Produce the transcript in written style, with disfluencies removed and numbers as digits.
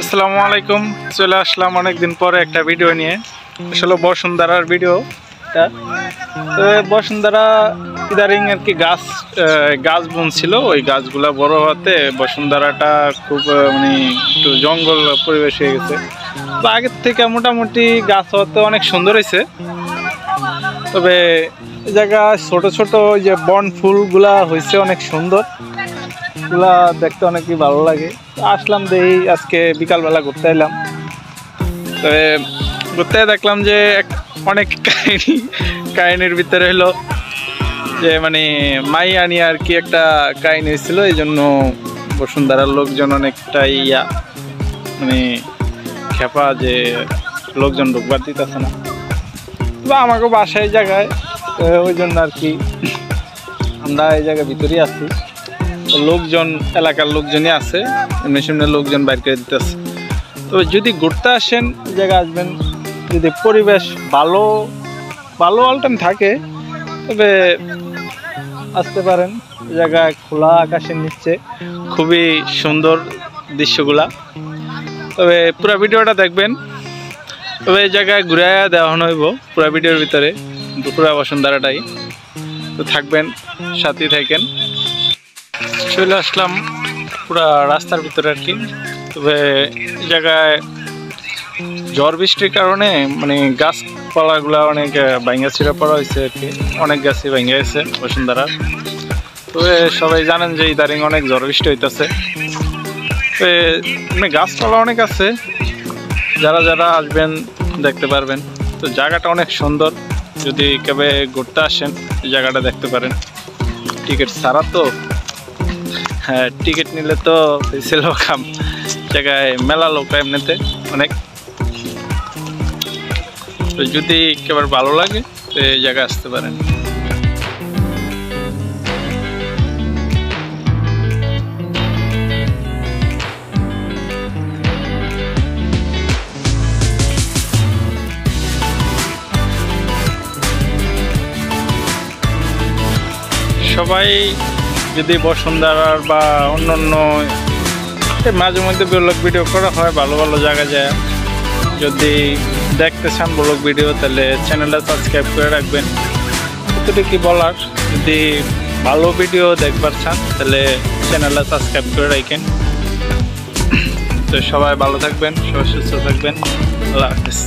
আসসালামু আলাইকুম। চলে আসলাম অনেকদিন পরে একটা ভিডিও নিয়ে। আসলে বসুন্ধরার ভিডিওটা। বসুন্ধরা ইদারিং আর কি গাছ বুনছিল, ওই গাছগুলা বড় হতে বসুন্ধরাটা খুব মানে একটু জঙ্গল পরিবেশ হয়ে গেছে। তো আগের থেকে মোটামুটি গাছ হতে অনেক সুন্দর হয়েছে। তবে এই জায়গায় ছোট ছোট ওই যে বন ফুলগুলা হয়েছে অনেক সুন্দর, এগুলা দেখতে অনেকই ভালো লাগে। আসলাম দেখি আজকে বিকালবেলা ঘুরতে এলাম। তবে ঘুরতে দেখলাম যে অনেক কাহিনীর ভিতরে হলো যে মানে মাইয়া নিয়ে আর কি একটা কাহিনী হয়েছিল, এই জন্য বসুন্ধরার লোকজন অনেকটাই মানে খেপা যে লোকজন ঢুকবার দিতেছে না, বা আমাকে বাসায় জায়গায়, ওই জন্য আর কি আমরা এই জায়গার ভিতরেই আছি। লোকজন এলাকার লোকজনই আছে, এমনি সামনে লোকজন বাইর করে দিতেছে। তবে যদি ঘুরতে আসেন এই জায়গায় আসবেন, যদি পরিবেশ ভালো অলটাইম থাকে তবে আসতে পারেন। এই জায়গায় খোলা আকাশের নিচে খুবই সুন্দর দৃশ্যগুলা। তবে পুরো ভিডিওটা দেখবেন। তবে এই জায়গায় ঘুরে দেওয়ানো হইব পুরো ভিডিওর ভিতরে, পুরো বসুন্ধরাটাই। তো থাকবেন, সাথে থাকেন। চলে আসলাম পুরা রাস্তার ভিতরে আর কি। তবে এই জায়গায় ঝড় বৃষ্টির কারণে মানে গাছপালাগুলা অনেক ভাঙ্গা ছিঁড়া পড়া হয়েছে আর কি, অনেক গাছই ভেঙে গেছে বসুন্ধরার। তবে সবাই জানেন যে ইদারিং অনেক ঝড় বৃষ্টি হইতেছে। মানে গাছপালা অনেক আছে, যারা যারা আসবেন দেখতে পারবেন। তো জায়গাটা অনেক সুন্দর, যদি কেবে ঘুরতে আসেন এই জায়গাটা দেখতে পারেন। টিকিট ছাড়া তো, হ্যাঁ টিকিট নিলে তো হয়েছিল কাম, জায়গায় মেলা লোক এমনিতে অনেক। তো যদি কেবল ভালো লাগে তো এই জায়গায় আসতে পারেন। সবাই যদি বসুন্ধরার বা অন্য মাঝে মধ্যে ব্লগ ভিডিও করা হয় ভালো ভালো জায়গায় যায়, যদি দেখতে চান ব্লগ ভিডিও তাহলে চ্যানেলটা সাবস্ক্রাইব করে রাখবেন। এতটুকু কি বলার, যদি ভালো ভিডিও দেখবার চান তাহলে চ্যানেলটা সাবস্ক্রাইব করে রাখেন। তো সবাই ভালো থাকবেন, সবাই সুস্থ থাকবেন। আল্লাহ হাফেজ।